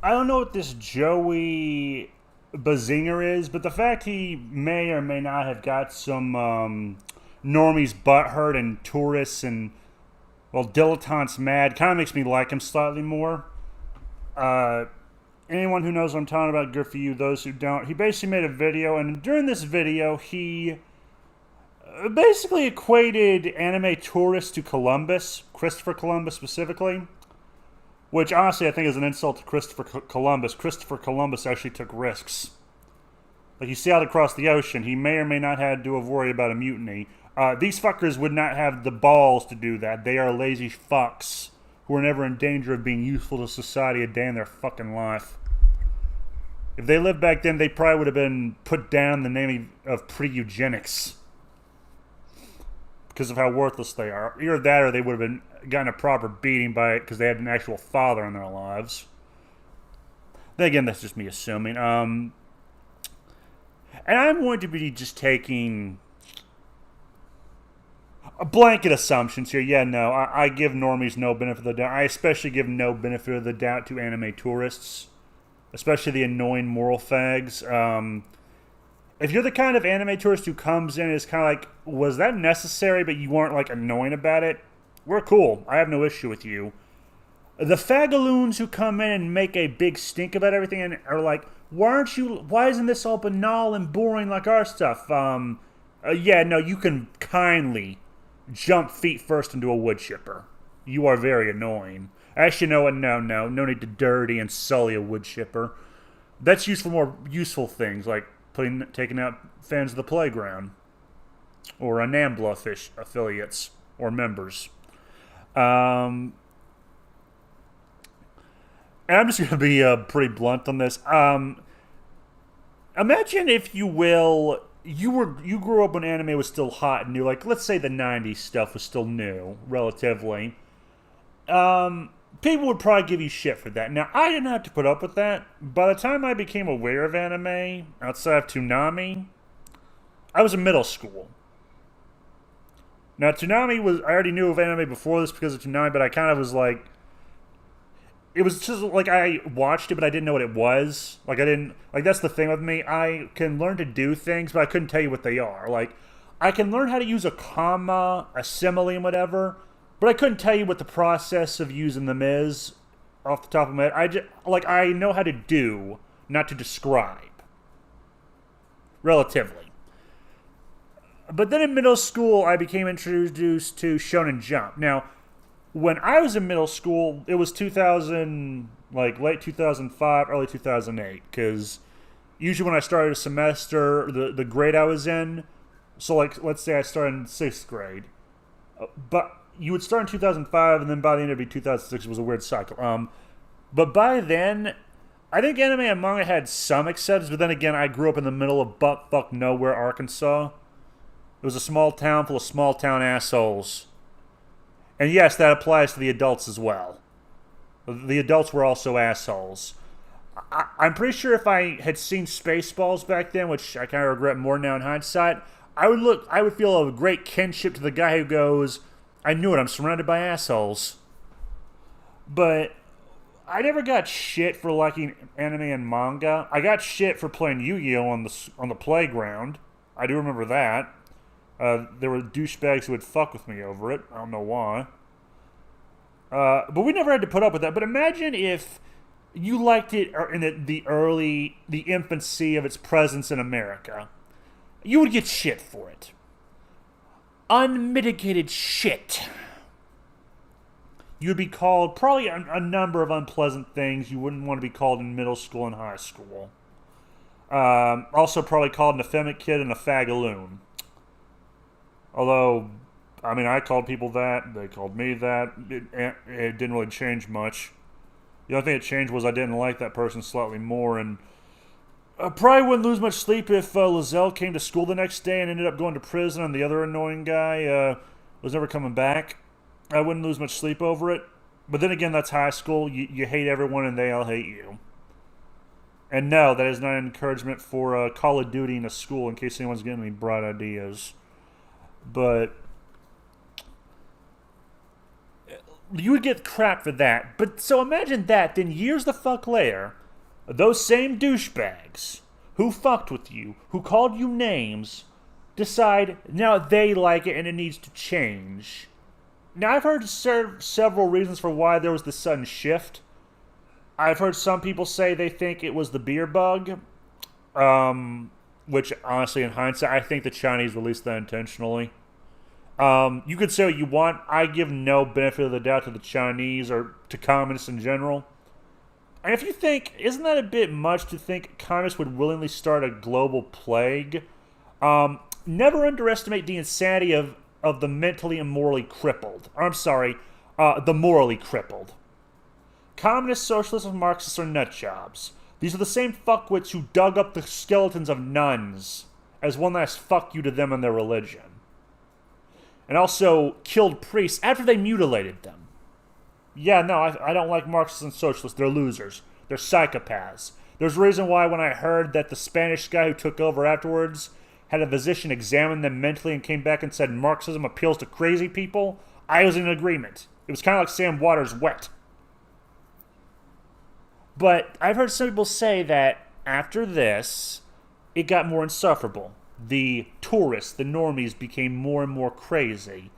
I don't know what this Joey Bazinger is, but the fact he may or may not have got some normies butthurt and tourists and, well, dilettantes mad kind of makes me like him slightly more. Uh, Anyone who knows what I'm talking about, good for you. Those who don't, he basically made a video, and during this video, he basically equated anime tourists to Columbus, Christopher Columbus specifically, which honestly I think is an insult to Christopher Columbus. Christopher Columbus actually took risks. Like, he sailed across the ocean. He may or may not have to worry about a mutiny. These fuckers would not have the balls to do that. They are lazy fucks who are never in danger of being useful to society a day in their fucking life. If they lived back then, they probably would have been put down in the name of pre-eugenics because of how worthless they are. Either that or they would have been gotten a proper beating by it because they had an actual father in their lives. Then again, that's just me assuming. And I'm going to be just taking a blanket assumptions here. Yeah, no, I give normies no benefit of the doubt. I especially give no benefit of the doubt to anime tourists, especially the annoying moral fags. If you're the kind of anime tourist who comes in and is kind of like, was that necessary, but you weren't like annoying about it, we're cool. I have no issue with you. The fagaloons who come in and make a big stink about everything and are like, why isn't this all banal and boring like our stuff? Yeah, no, you can kindly jump feet first into a wood chipper. You are very annoying. Actually, no, no need to dirty and sully a wood chipper. That's used for more useful things, like taking out fans of the playground, or a NAMBLA fish affiliates, or members. And I'm just going to be pretty blunt on this. Imagine, if you will, you grew up when anime was still hot and new. Like, let's say the 90s stuff was still new, relatively. People would probably give you shit for that. Now, I didn't have to put up with that. By the time I became aware of anime, outside of Toonami, I was in middle school. Now, Toonami was, I already knew of anime before this because of Toonami, but I kind of was like, it was just like I watched it, but I didn't know what it was. Like, that's the thing with me. I can learn to do things, but I couldn't tell you what they are. Like, I can learn how to use a comma, a simile, and whatever, but I couldn't tell you what the process of using them is off the top of my head. I know how to do, not to describe. Relatively. But then in middle school, I became introduced to Shonen Jump. Now, when I was in middle school, it was 2000, like late 2005, early 2008. Because usually when I started a semester, the grade I was in, so like let's say I started in 6th grade, but you would start in 2005, and then by the end it'd be 2006. It was a weird cycle. But by then, I think anime and manga had some acceptance. But then again, I grew up in the middle of butt-fuck nowhere, Arkansas. It was a small town full of small town assholes. And yes, that applies to the adults as well. The adults were also assholes. I'm pretty sure if I had seen Spaceballs back then, which I kind of regret more now in hindsight, I would feel a great kinship to the guy who goes, I knew it, I'm surrounded by assholes. But I never got shit for liking anime and manga. I got shit for playing Yu-Gi-Oh! On the playground. I do remember that. There were douchebags who would fuck with me over it. I don't know why. But we never had to put up with that. But imagine if you liked it in the infancy of its presence in America. You would get shit for it. Unmitigated shit. You would be called probably a number of unpleasant things you wouldn't want to be called in middle school and high school. Also probably called an effeminate kid and a fagaloon. Although, I mean, I called people that, they called me that, it didn't really change much. The only thing that changed was I didn't like that person slightly more, and I probably wouldn't lose much sleep if Lizelle came to school the next day and ended up going to prison, and the other annoying guy was never coming back. I wouldn't lose much sleep over it. But then again, that's high school. You hate everyone and they all hate you. And no, that is not an encouragement for Call of Duty in a school, in case anyone's getting any bright ideas. But you would get crap for that. But so imagine that, then years the fuck later, those same douchebags who fucked with you, who called you names, decide now they like it and it needs to change. Now, I've heard several reasons for why there was this sudden shift. I've heard some people say they think it was the beer bug, which, honestly, in hindsight, I think the Chinese released that intentionally. You could say what you want. I give no benefit of the doubt to the Chinese or to communists in general. And if you think, isn't that a bit much to think communists would willingly start a global plague? Never underestimate the insanity of the mentally and morally crippled. I'm sorry, the morally crippled. Communists, socialists, and Marxists are nutjobs. These are the same fuckwits who dug up the skeletons of nuns as one last fuck you to them and their religion. And also killed priests after they mutilated them. Yeah, no, I don't like Marxists and socialists. They're losers. They're psychopaths. There's a reason why when I heard that the Spanish guy who took over afterwards had a physician examine them mentally and came back and said Marxism appeals to crazy people, I was in agreement. It was kind of like Sam Waters' wet. But I've heard some people say that after this, it got more insufferable. The tourists, the normies, became more and more crazy.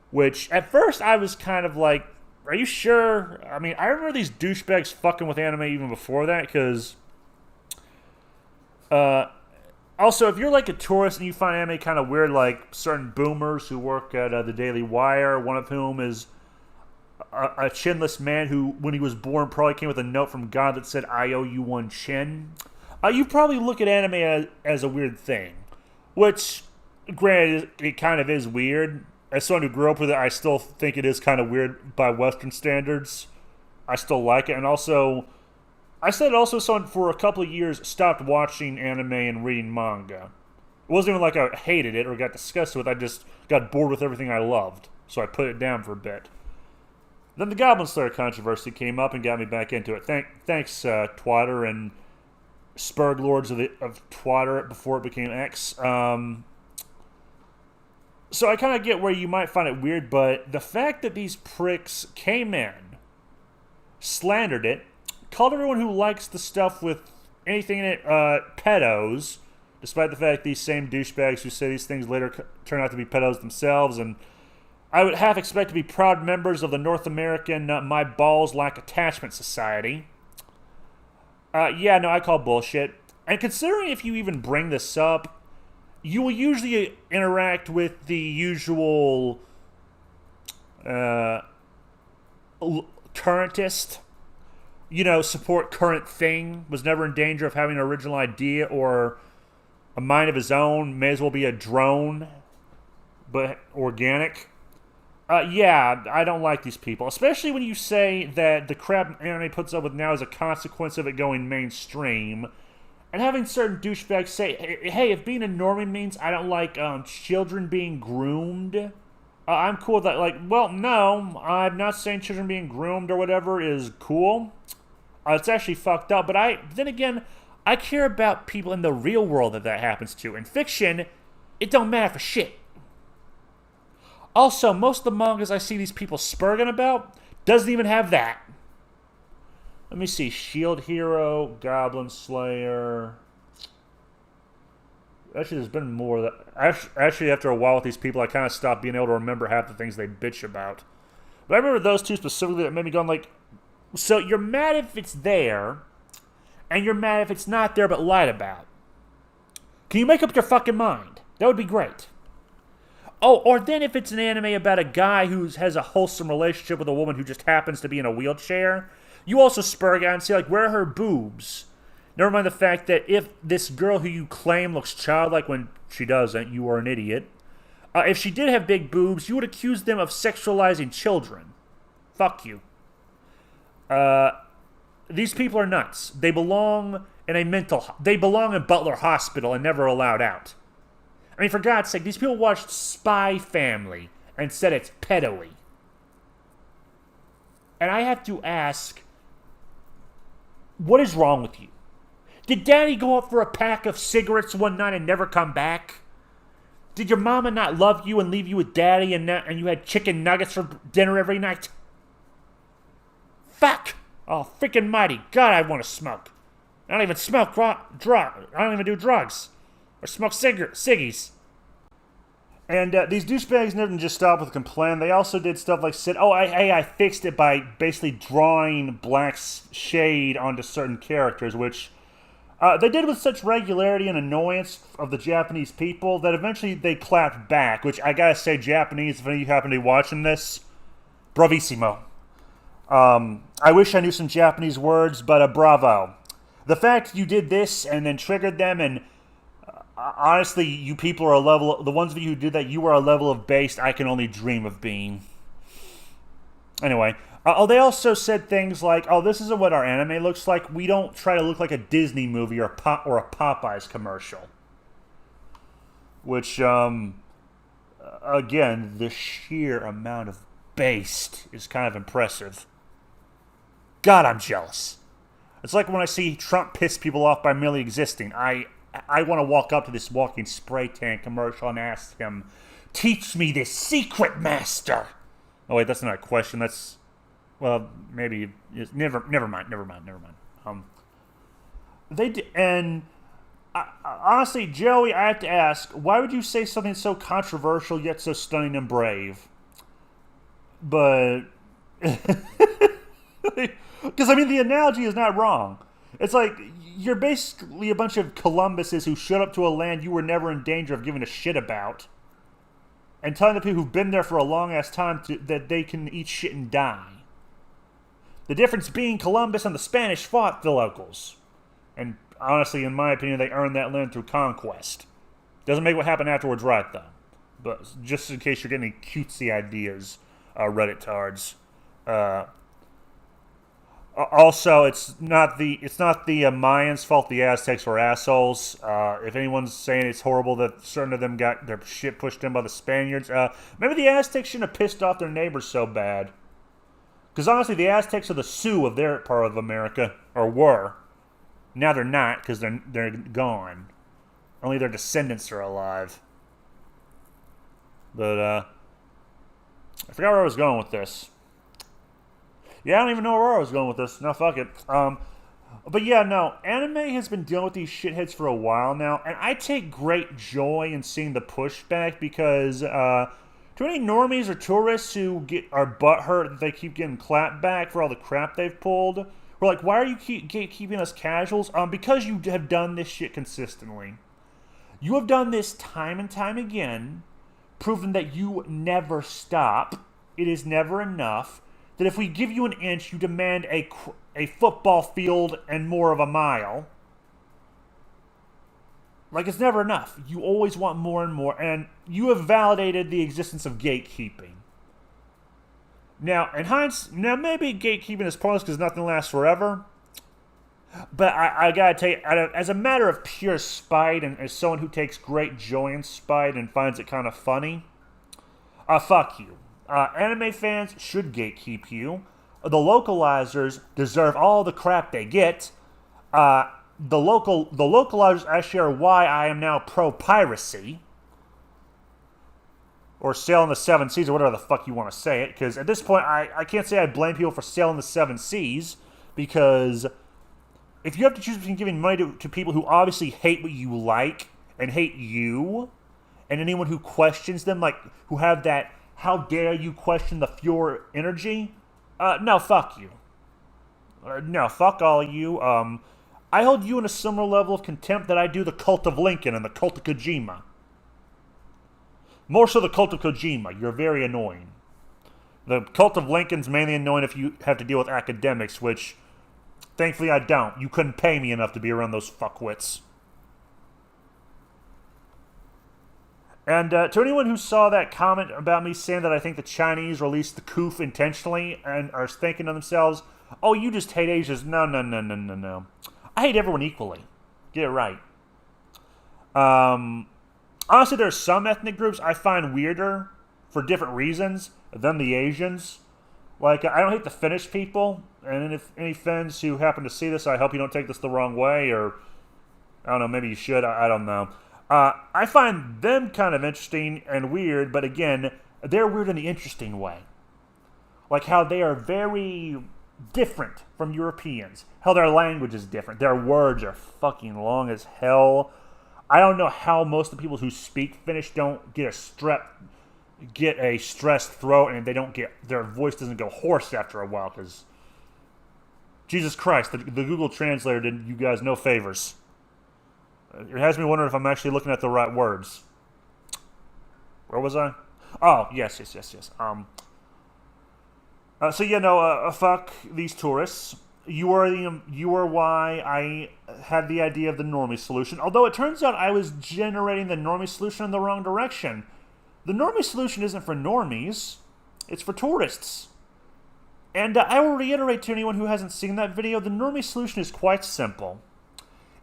Which, at first, I was kind of like, are you sure? I mean, I remember these douchebags fucking with anime even before that, because... also, if you're like a tourist and you find anime kind of weird, like certain boomers who work at the Daily Wire, one of whom is a chinless man who, when he was born, probably came with a note from God that said, I owe you one chin. You probably look at anime as a weird thing. Which, granted, it kind of is weird. As someone who grew up with it, I still think it is kind of weird by Western standards. I still like it. And also, I said also someone for a couple of years stopped watching anime and reading manga. It wasn't even like I hated it or got disgusted with it. I just got bored with everything I loved. So I put it down for a bit. Then the Goblin Slayer controversy came up and got me back into it. Thanks, Twitter and Spurg Lords of Twitter before it became X. So I kind of get where you might find it weird, but the fact that these pricks came in, slandered it, called everyone who likes the stuff with anything in it pedos, despite the fact these same douchebags who say these things later turn out to be pedos themselves, and I would half expect to be proud members of the North American My Balls Lack Attachment Society. Yeah, no, I call bullshit. And considering if you even bring this up, you will usually interact with the usual currentist, support current thing, was never in danger of having an original idea or a mind of his own, may as well be a drone, but organic. Yeah, I don't like these people, especially when you say that the crap anime puts up with now is a consequence of it going mainstream. And having certain douchebags say, hey, if being a normie means I don't like children being groomed, I'm cool with that. Like, well, no, I'm not saying children being groomed or whatever is cool. It's actually fucked up. But then again, I care about people in the real world that happens to. In fiction, it don't matter for shit. Also, most of the mangas I see these people spurging about doesn't even have that. Let me see. Shield Hero, Goblin Slayer. Actually, there's been more. Actually, after a while with these people, I kind of stopped being able to remember half the things they bitch about. But I remember those two specifically that made me go like, so you're mad if it's there, and you're mad if it's not there but lied about. Can you make up your fucking mind? That would be great. Oh, or then if it's an anime about a guy who has a wholesome relationship with a woman who just happens to be in a wheelchair, you also spurg out and say, like, where are her boobs? Never mind the fact that if this girl who you claim looks childlike when she doesn't, you are an idiot. If she did have big boobs, you would accuse them of sexualizing children. Fuck you. These people are nuts. They belong in They belong in Butler Hospital and never allowed out. I mean, for God's sake, these people watched Spy Family and said it's pedo-y. And I have to ask, what is wrong with you? Did Daddy go out for a pack of cigarettes one night and never come back? Did your mama not love you and leave you with Daddy and you had chicken nuggets for dinner every night? Fuck! Oh, freaking mighty. God, I want to smoke. I don't even smoke I don't even do drugs. Or smoke ciggies. And these douchebags didn't just stop with complaint. They also did stuff like said, "Oh, I fixed it by basically drawing black shade onto certain characters," which they did with such regularity and annoyance of the Japanese people that eventually they clapped back. Which I gotta say, Japanese, if any of you happen to be watching this, bravissimo. I wish I knew some Japanese words, but bravo. The fact you did this and then triggered them and honestly, you people are a level... The ones of you who did that, you are a level of based I can only dream of being. Anyway. They also said things like, oh, this isn't what our anime looks like. We don't try to look like a Disney movie or a Popeyes commercial. Which, again, the sheer amount of based is kind of impressive. God, I'm jealous. It's like when I see Trump piss people off by merely existing. I want to walk up to this walking spray tan commercial and ask him, "Teach me this secret, master." Oh wait, that's not a question. That's, well, maybe never mind. They did, and honestly, Joey, I have to ask, why would you say something so controversial yet so stunning and brave? But because I mean, the analogy is not wrong. It's like, you're basically a bunch of Columbuses who showed up to a land you were never in danger of giving a shit about. And telling the people who've been there for a long-ass time that they can eat shit and die. The difference being Columbus and the Spanish fought the locals. And honestly, in my opinion, they earned that land through conquest. Doesn't make what happened afterwards right, though. But just in case you're getting any cutesy ideas, Reddit tards. Also, it's not the Mayans' fault the Aztecs were assholes. If anyone's saying it's horrible that certain of them got their shit pushed in by the Spaniards, maybe the Aztecs shouldn't have pissed off their neighbors so bad. Because honestly, the Aztecs are the Sioux of their part of America, or were. Now they're not, because they're gone. Only their descendants are alive. But I forgot where I was going with this. Yeah, I don't even know where I was going with this. No, fuck it. But yeah, no. Anime has been dealing with these shitheads for a while now, and I take great joy in seeing the pushback because too many normies or tourists who are butthurt that they keep getting clapped back for all the crap they've pulled. We're like, why are you keeping us casuals? Because you have done this shit consistently. You have done this time and time again, proving that you never stop. It is never enough. That if we give you an inch, you demand a football field and more of a mile. Like, it's never enough. You always want more and more, and you have validated the existence of gatekeeping. Now, maybe gatekeeping is pointless because nothing lasts forever. But I gotta tell you, as a matter of pure spite, and as someone who takes great joy in spite and finds it kind of funny, fuck you. Anime fans should gatekeep you. The localizers deserve all the crap they get. The localizers actually are why I am now pro-piracy. Or sailing the seven seas, or whatever the fuck you want to say it. Because at this point, I can't say I blame people for sailing the seven seas. Because if you have to choose between giving money to people who obviously hate what you like, and hate you, and anyone who questions them, like, who have that, how dare you question the pure energy? No, fuck you. No, fuck all of you. I hold you in a similar level of contempt that I do the Cult of Lincoln and the Cult of Kojima. More so the Cult of Kojima. You're very annoying. The Cult of Lincoln's mainly annoying if you have to deal with academics, which, thankfully, I don't. You couldn't pay me enough to be around those fuckwits. And to anyone who saw that comment about me saying that I think the Chinese released the Koof intentionally and are thinking to themselves, oh, you just hate Asians. No. I hate everyone equally. Get it right. Honestly, there are some ethnic groups I find weirder for different reasons than the Asians. Like, I don't hate the Finnish people. And if any Finns who happen to see this, I hope you don't take this the wrong way. Or, I don't know, maybe you should. I don't know. I find them kind of interesting and weird, but again, they're weird in the interesting way. Like how they are very different from Europeans. Hell, their language is different. Their words are fucking long as hell. I don't know how most of the people who speak Finnish don't get a stressed throat, and their voice doesn't go hoarse after a while, because Jesus Christ, the Google Translator did you guys no favors. It has me wondering if I'm actually looking at the right words. Where was I? Oh, yes. Fuck these tourists. You are why I had the idea of the normie solution. Although it turns out I was generating the normie solution in the wrong direction. The normie solution isn't for normies. It's for tourists. And I will reiterate to anyone who hasn't seen that video, the normie solution is quite simple.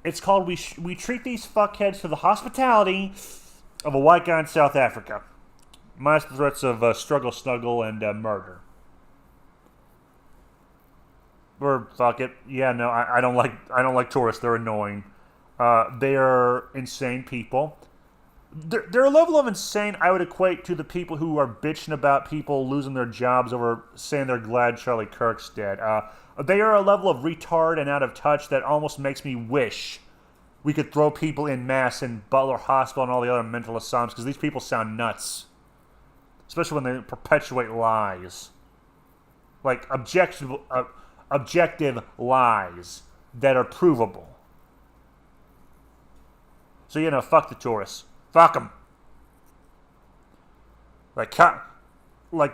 It's called we treat these fuckheads to the hospitality of a white guy in South Africa. Minus the threats of struggle, snuggle, and murder. Or fuck it. Yeah, no, I don't like tourists. They're annoying. They are insane people. Their level of insane I would equate to the people who are bitching about people losing their jobs over saying they're glad Charlie Kirk's dead. They are a level of retard and out of touch that almost makes me wish we could throw people in mass in Butler Hospital and all the other mental asylums, because these people sound nuts. Especially when they perpetuate lies. Like objective lies that are provable. So, fuck the tourists. Fuck them. Like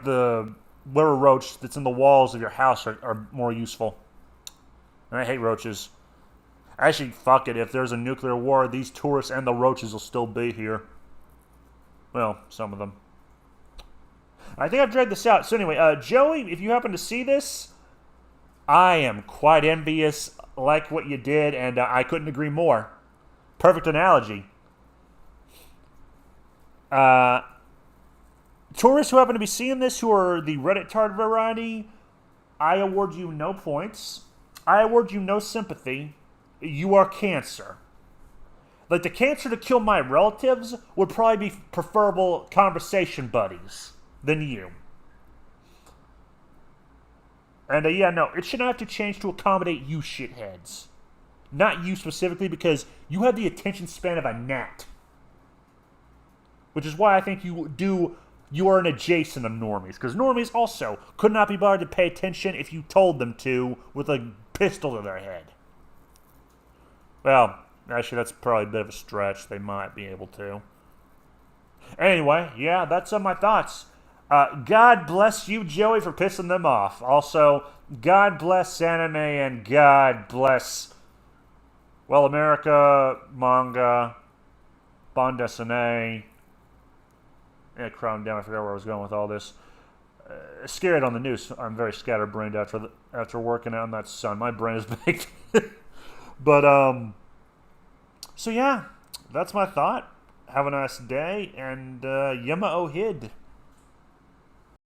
the liver roach that's in the walls of your house are more useful. And I hate roaches. Actually, fuck it. If there's a nuclear war, these tourists and the roaches will still be here. Well, some of them. I think I've dragged this out. So anyway, Joey, if you happen to see this, I am quite envious. Like what you did, and I couldn't agree more. Perfect analogy. Tourists who happen to be seeing this, who are the Reddit tard variety, I award you no points. I award you no sympathy. You are cancer. Like, the cancer to kill my relatives would probably be preferable conversation buddies than you. And it should not have to change to accommodate you shitheads. Not you specifically, because you have the attention span of a gnat. Which is why I think you are an adjacent of normies. Because normies also could not be bothered to pay attention if you told them to with a pistol to their head. Well, actually, that's probably a bit of a stretch. They might be able to. Anyway, yeah, that's my thoughts. God bless you, Joey, for pissing them off. Also, God bless anime and God bless, well, America, manga, bande dessinée. Yeah, crown down. I forgot where I was going with all this. Scared on the news. I'm very scatterbrained after working out in that sun. My brain is baked. But so yeah, that's my thought. Have a nice day, and Yama Ohid.